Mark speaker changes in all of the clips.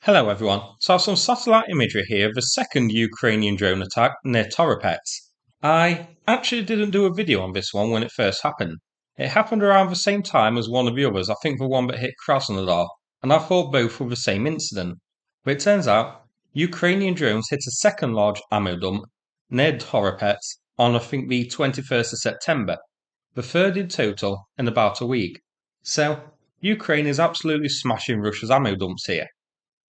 Speaker 1: Hello everyone, so I have some satellite imagery here of the second Ukrainian drone attack near Toropets. I actually didn't do a video on this one when it first happened. It happened around the same time as one of the others, I think the one that hit Krasnodar, and I thought both were the same incident. But it turns out, Ukrainian drones hit a second large ammo dump near Toropets on I think the 21st of September, the third in total in about a week. So, Ukraine is absolutely smashing Russia's ammo dumps here.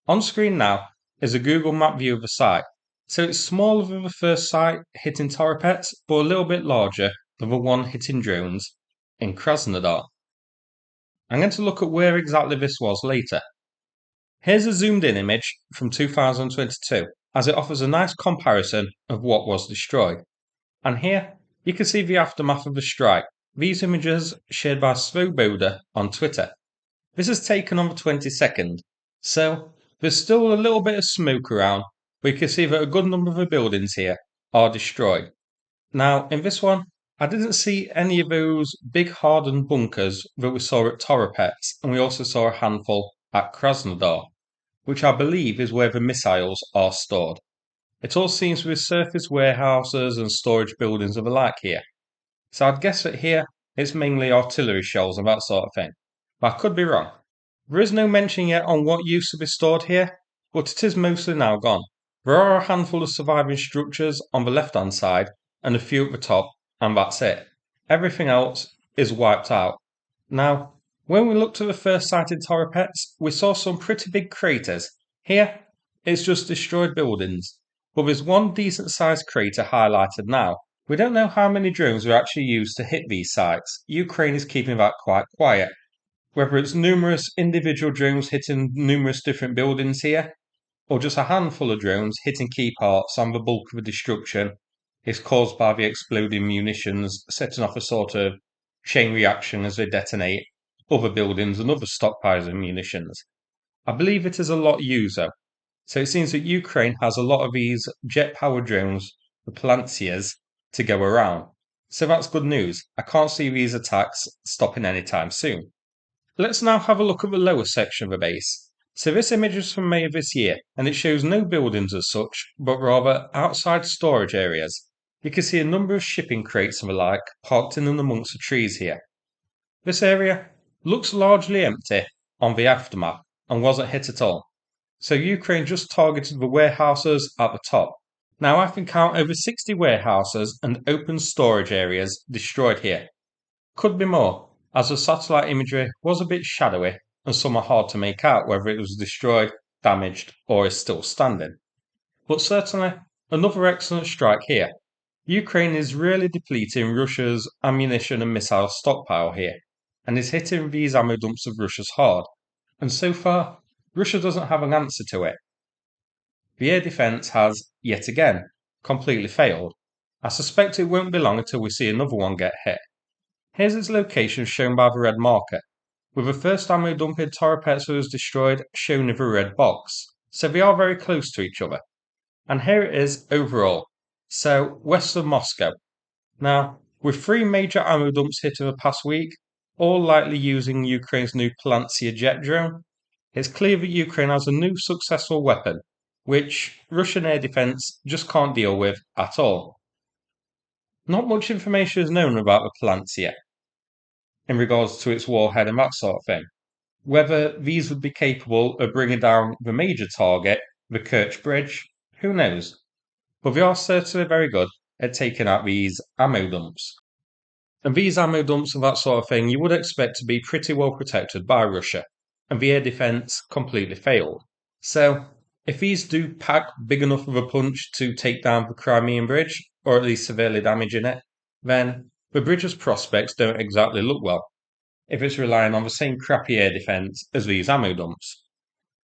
Speaker 1: On screen now is a Google Map view of the site. So it's smaller than the first site hitting Toropets, but a little bit larger than the one hitting drones in Krasnodar. I'm going to look at where exactly this was later. Here's a zoomed in image from 2022, as it offers a nice comparison of what was destroyed. And here you can see the aftermath of the strike. These images shared by Svoboda on Twitter. This is taken on the 22nd, so there's still a little bit of smoke around, but you can see that a good number of the buildings here are destroyed. Now, in this one, I didn't see any of those big hardened bunkers that we saw at Toropets, and we also saw a handful at Krasnodar, which I believe is where the missiles are stored. It all seems to be surface warehouses and storage buildings of the like here. So I'd guess that here it's mainly artillery shells and that sort of thing, but I could be wrong. There is no mention yet on what used to be stored here, but it is mostly now gone. There are a handful of surviving structures on the left hand side and a few at the top, and that's it. Everything else is wiped out. Now, when we looked at the first site in Toropets, we saw some pretty big craters. Here, it's just destroyed buildings, but there's one decent sized crater highlighted now. We don't know how many drones were actually used to hit these sites. Ukraine is keeping that quite quiet. Whether it's numerous individual drones hitting numerous different buildings here, or just a handful of drones hitting key parts and the bulk of the destruction is caused by the exploding munitions, setting off a sort of chain reaction as they detonate other buildings and other stockpiles of munitions. I believe it is a lot used though. So it seems that Ukraine has a lot of these jet-powered drones, the Palianytsias, to go around. So that's good news. I can't see these attacks stopping anytime soon. Let's now have a look at the lower section of the base. So this image is from May of this year, and it shows no buildings as such, but rather outside storage areas. You can see a number of shipping crates and the like parked in and amongst the trees here. This area looks largely empty on the aftermath and wasn't hit at all. So Ukraine just targeted the warehouses at the top. Now I can count over 60 warehouses and open storage areas destroyed here. Could be more, as the satellite imagery was a bit shadowy and some are hard to make out whether it was destroyed, damaged, or is still standing. But certainly, another excellent strike here. Ukraine is really depleting Russia's ammunition and missile stockpile here, and is hitting these ammo dumps of Russia's hard. And so far, Russia doesn't have an answer to it. The air defence has, yet again, completely failed. I suspect it won't be long until we see another one get hit. Here's its location shown by the red marker, with the first ammo dump in Toropets that was destroyed shown in the red box, so they are very close to each other. And here it is overall, so west of Moscow. Now, with 3 major ammo dumps hit in the past week, all likely using Ukraine's new Palianytsia jet drone, it's clear that Ukraine has a new successful weapon, which Russian air defence just can't deal with at all. Not much information is known about the Palianytsia in regards to its warhead and that sort of thing. Whether these would be capable of bringing down the major target, the Kerch Bridge, who knows? But they are certainly very good at taking out these ammo dumps. And these ammo dumps and that sort of thing you would expect to be pretty well protected by Russia, and the air defence completely failed. So, if these do pack big enough of a punch to take down the Crimean Bridge, or at least severely damaging it, then the bridge's prospects don't exactly look well, if it's relying on the same crappy air defence as these ammo dumps.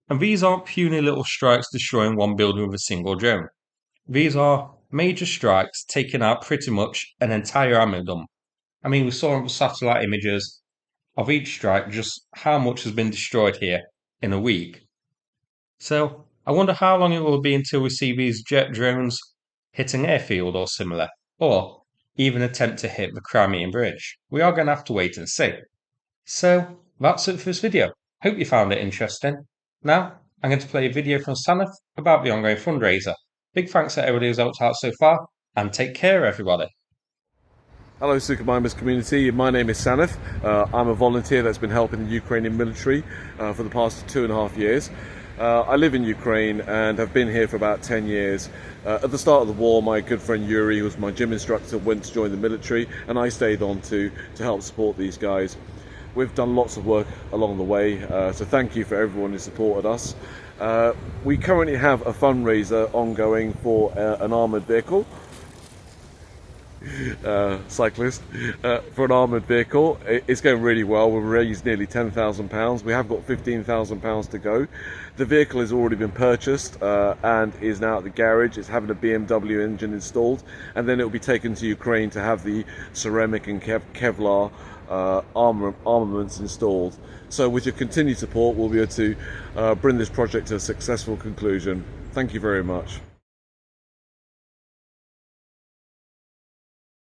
Speaker 1: And these aren't puny little strikes destroying one building with a single drone. These are major strikes taking out pretty much an entire ammo dump. I mean, we saw on the satellite images of each strike just how much has been destroyed here in a week. So, I wonder how long it will be until we see these jet drones hitting airfield or similar, or even attempt to hit the Crimean Bridge. We are going to have to wait and see. So, that's it for this video. Hope you found it interesting. Now, I'm going to play a video from Sanath about the ongoing fundraiser. Big thanks to everybody who's helped out so far, and take care, everybody.
Speaker 2: Hello Sukhmimers community, my name is Sanath. I'm a volunteer that's been helping the Ukrainian military for the past 2.5 years. I live in Ukraine and have been here for about 10 years. At the start of the war, my good friend Yuri, who was my gym instructor, went to join the military, and I stayed on to help support these guys. We've done lots of work along the way, so thank you for everyone who supported us. We currently have a fundraiser ongoing for an armoured vehicle. Cyclist for an armoured vehicle. It's going really well. We've raised nearly £10,000. We have got £15,000 to go. The vehicle has already been purchased and is now at the garage. It's having a BMW engine installed, and then it will be taken to Ukraine to have the ceramic and Kevlar armaments installed. So with your continued support, we'll be able to bring this project to a successful conclusion. Thank you very much.